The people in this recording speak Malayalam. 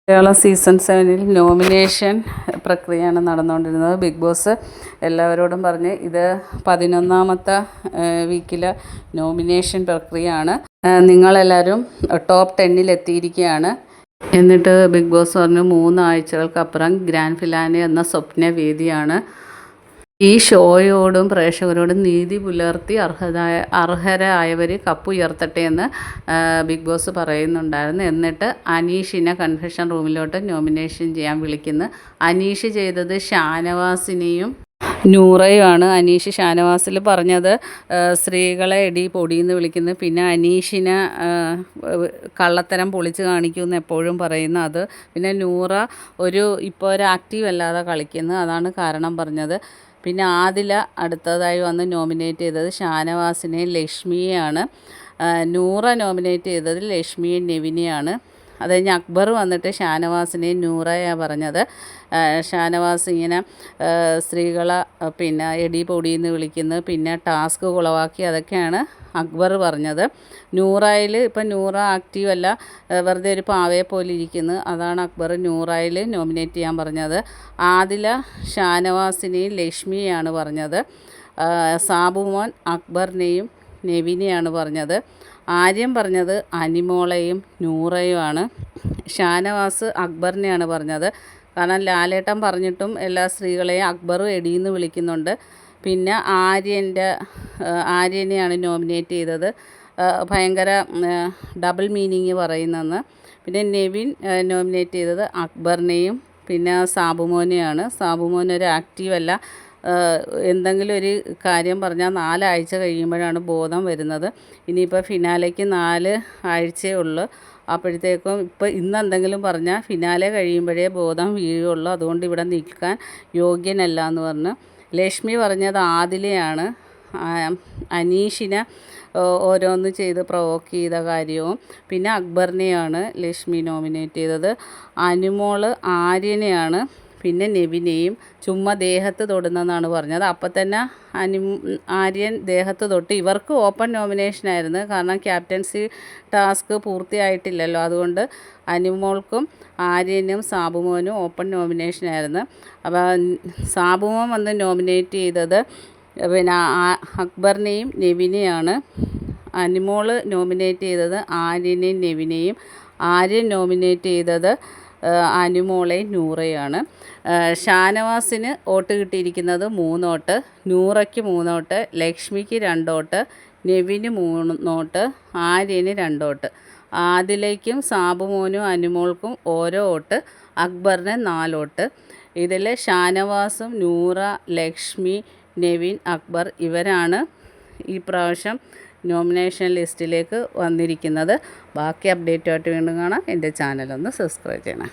മലയാള സീസൺ 7 നോമിനേഷൻ പ്രക്രിയയാണ് നടന്നുകൊണ്ടിരുന്നത്. ബിഗ് ബോസ് എല്ലാവരോടും പറഞ്ഞ് ഇത് 11ാമത്തെ വീക്കിലെ നോമിനേഷൻ പ്രക്രിയയാണ്. നിങ്ങളെല്ലാവരും ടോപ്പ് 10 എത്തിയിരിക്കുകയാണ്. എന്നിട്ട് ബിഗ് ബോസ് പറഞ്ഞു 3 ആഴ്ചകൾക്കപ്പുറം ഗ്രാൻഡ് ഫിനാലെ എന്ന സ്വപ്നവേദിയാണ്. ഈ ഷോയോടും പ്രേക്ഷകരോടും നീതി പുലർത്തി അർഹരായവർ കപ്പുയർത്തട്ടെ എന്ന് ബിഗ് ബോസ് പറയുന്നുണ്ടായിരുന്നു. എന്നിട്ട് അനീഷിനെ കൺഫെഷൻ റൂമിലോട്ട് നോമിനേഷൻ ചെയ്യാൻ വിളിക്കുന്നു. അനീഷ് ചെയ്തത് ഷാനവാസിനെയും നൂറയുമാണ്. അനീഷ് ഷാനവാസിൽ പറഞ്ഞത് സ്ത്രീകളെ എടി പൊടിയെന്ന് വിളിക്കുന്നു. പിന്നെ അനീഷിനെ കള്ളത്തരം പൊളിച്ച് കാണിക്കുമെന്ന് എപ്പോഴും പറയുന്നു. അത് പിന്നെ നൂറ ഇപ്പോൾ ഒരു ആക്റ്റീവ് അല്ലാതെ കളിക്കുന്നു, അതാണ് കാരണം പറഞ്ഞത്. പിന്നെ ആദില അടുത്തതായി വന്ന് നോമിനേറ്റ് ചെയ്തത് ഷാനവാസിനെയും ലക്ഷ്മിയെയാണ്. നൂറ നോമിനേറ്റ് ചെയ്തത് ലക്ഷ്മിയും നെവിനെയാണ്. അത് കഴിഞ്ഞ് അക്ബർ വന്നിട്ട് ഷാനവാസിനെയും നൂറയാണ് പറഞ്ഞത്. ഷാനവാസ് ഇങ്ങനെ സ്ത്രീകളെ പിന്നെ എടി പൊടിയെന്ന് വിളിക്കുന്നു, പിന്നെ ടാസ്ക് കുളവാക്കി, അതൊക്കെയാണ് അക്ബർ പറഞ്ഞത്. നൂറയിൽ ഇപ്പം നൂറ ആക്റ്റീവ് അല്ല, വെറുതെ ഒരു പാവയെ പോലെ ഇരിക്കുന്നു, അതാണ് അക്ബർ നൂറയിൽ നോമിനേറ്റ് ചെയ്യാൻ പറഞ്ഞത്. ആദില ഷാനവാസിനെയും ലക്ഷ്മിയെയാണ് പറഞ്ഞത്. സാബുമോൻ അക്ബറിനെയും നെവിനെയാണ് പറഞ്ഞത്. ആര്യൻ പറഞ്ഞത് അനിമോളെയും നൂറയുമാണ്. ഷാനവാസ് അക്ബറിനെയാണ് പറഞ്ഞത്. കാരണം ലാലേട്ടൻ പറഞ്ഞിട്ടും എല്ലാ സ്ത്രീകളെയും അക്ബറും എടിയെന്ന് വിളിക്കുന്നുണ്ട്. പിന്നെ ആര്യനെയാണ് നോമിനേറ്റ് ചെയ്തത്, ഭയങ്കര ഡബിൾ മീനിങ് പറയുന്നെന്ന്. പിന്നെ നെവിൻ നോമിനേറ്റ് ചെയ്തത് അക്ബറിനെയും പിന്നെ സാബുമോനെയാണ്. സാബുമോൻ ഒരു ആക്റ്റീവ് അല്ല, എന്തെങ്കിലും ഒരു കാര്യം പറഞ്ഞാൽ 4 ആഴ്ച കഴിയുമ്പോഴാണ് ബോധം വരുന്നത്. ഇനിയിപ്പോൾ ഫിനാലേക്ക് 4 ആഴ്ചയേ ഉള്ളൂ. അപ്പോഴത്തേക്കും ഇന്ന് എന്തെങ്കിലും പറഞ്ഞാൽ ഫിനാലെ കഴിയുമ്പോഴേ ബോധം വീഴുള്ളൂ, അതുകൊണ്ട് ഇവിടെ നിൽക്കാൻ യോഗ്യനല്ല എന്ന് പറഞ്ഞ്. ലക്ഷ്മി പറഞ്ഞത് ആദിലയാണ്. അനീഷിനെ ഓരോന്ന് ചെയ്ത് പ്രൊവോക്ക് ചെയ്ത കാര്യവും. പിന്നെ അക്ബറിനെയാണ് ലക്ഷ്മി നോമിനേറ്റ് ചെയ്തത്. അനുമോൾ ആര്യനെയാണ്, പിന്നെ നെവിനെയും. ചുമ്മാ ദേഹത്ത് തൊടുന്നെന്നാണ് പറഞ്ഞത്. അപ്പം തന്നെ ആര്യൻ ദേഹത്ത് തൊട്ട്. ഇവർക്ക് ഓപ്പൺ നോമിനേഷനായിരുന്നു, കാരണം ക്യാപ്റ്റൻസി ടാസ്ക് പൂർത്തിയായിട്ടില്ലല്ലോ, അതുകൊണ്ട് അനുമോൾക്കും ആര്യനും സാബുമോനും ഓപ്പൺ നോമിനേഷനായിരുന്നു. അപ്പോൾ സാബുമോൻ വന്ന് നോമിനേറ്റ് ചെയ്തത് പിന്നെ അക്ബറിനെയും നെവിനെയാണ്. അനുമോൾ നോമിനേറ്റ് ചെയ്തത് ആര്യനെയും നെവിനെയും. ആര്യൻ നോമിനേറ്റ് ചെയ്തത് അനുമോളെയും നൂറയാണ്. ഷാനവാസിന് വോട്ട് കിട്ടിയിരിക്കുന്നത് 3 വോട്ട്, നൂറയ്ക്ക് 3 വോട്ട്, ലക്ഷ്മിക്ക് 2 വോട്ട്, നെവിന് 3 വോട്ട്, ആര്യന് 2 വോട്ട്. ആദിലയ്ക്കും സാബുമോനും അനുമോൾക്കും ഓരോ വോട്ട്, അക്ബറിന് 4 വോട്ട്. ഇതിൽ ഷാനവാസും നൂറ, ലക്ഷ്മി, നെവിൻ, അക്ബർ ഇവരാണ് ഈ പ്രാവശ്യം നോമിനേഷൻ ലിസ്റ്റിലേക്ക് വന്നിരിക്കുന്നത്. ബാക്കി അപ്ഡേറ്റുമായിട്ട് വീണ്ടും കാണാം. എൻ്റെ ചാനലൊന്ന് സബ്സ്ക്രൈബ് ചെയ്യണം.